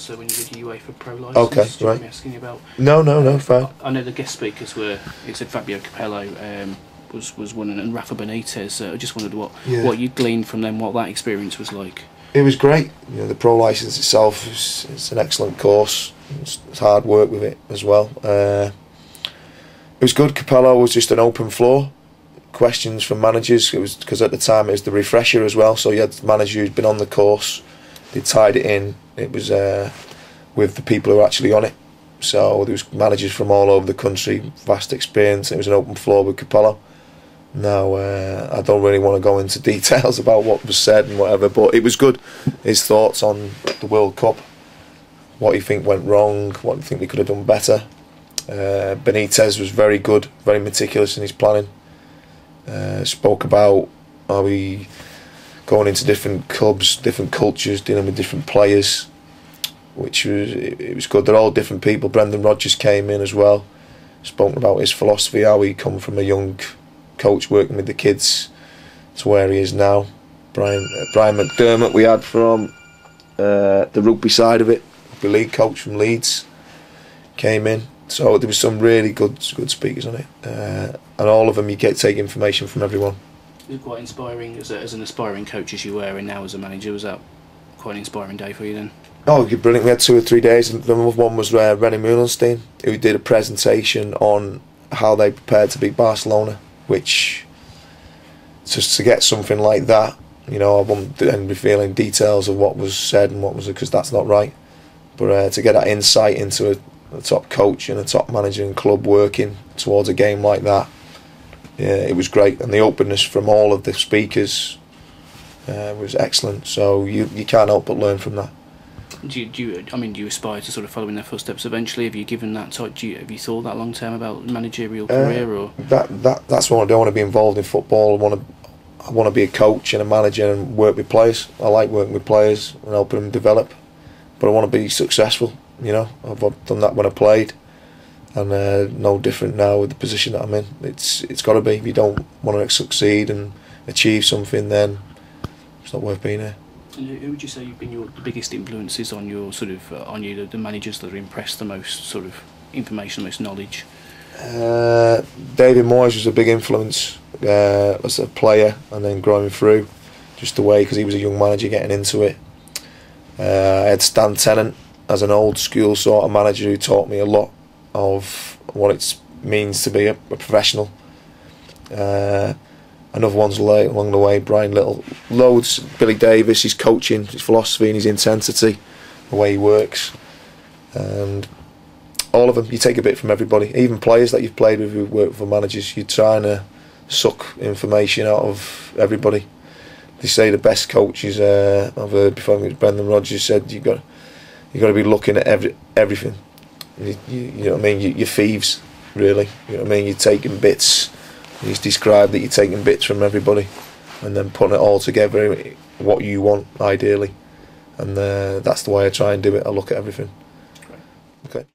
when you did your UEFA Pro license. Okay, do you right. want me asking you about? No, fine. I know the guest speakers were. It said Fabio Capello was one, and Rafa Benitez. I just wondered what you gleaned from them, what that experience was like. It was great. The pro license itself it's an excellent course. It's hard work with it as well. It was good. Capello was just an open floor. Questions from managers. It was because at the time it was the refresher as well. So you had managers who'd been on the course. They tied it in. It was with the people who were actually on it. So there was managers from all over the country. Vast experience. It was an open floor with Capello. Now, I don't really want to go into details about what was said and whatever, but it was good. His thoughts on the World Cup, what he think went wrong, what he think we could have done better. Benitez was very good, very meticulous in his planning. Spoke about how we going into different clubs, different cultures, dealing with different players, which was it was good. They're all different people. Brendan Rodgers came in as well, spoken about his philosophy, how he come from a young coach working with the kids to where he is now. Brian McDermott we had from the rugby side of it, the league coach from Leeds, came in. So there was some really good speakers on it, and all of them you take information from everyone. It was quite inspiring as an aspiring coach as you were, and now as a manager. Was that quite an inspiring day for you then? Oh, brilliant. We had 2 or 3 days, and the one was René Meulenstein, who did a presentation on how they prepared to beat Barcelona, which, just to get something like that, I won't then revealing details of what was said and what was, because that's not right, but to get that insight into a top coach and a top manager and club working towards a game like that, yeah, it was great, and the openness from all of the speakers was excellent, so you can't help but learn from that. Do you aspire to sort of follow in their footsteps eventually? Have you given that type? Have you thought that long term about managerial career or? That's what I don't want to be involved in football. I want to be a coach and a manager and work with players. I like working with players and helping them develop, but I want to be successful. I've done that when I played, and no different now with the position that I'm in. It's got to be. If you don't want to succeed and achieve something, then it's not worth being here. And who would you say have been the biggest influences on your the managers that are impressed the most, sort of information, the most knowledge? David Moyes was a big influence as a player, and then growing through, just the way, because he was a young manager getting into it. I had Stan Tennant as an old school sort of manager who taught me a lot of what it means to be a professional. Another one's along the way, Brian Little, loads, Billy Davis, his coaching, his philosophy and his intensity, the way he works, and all of them, you take a bit from everybody. Even players that you've played with who work for managers, you're trying to suck information out of everybody. They say the best coaches, I've heard before, I think Brendan Rodgers said, you've got to be looking at everything. You know what I mean? You're thieves, really. You know what I mean? You're taking bits. He's described that you're taking bits from everybody and then putting it all together, what you want, ideally. And that's the way I try and do it. I look at everything. Okay.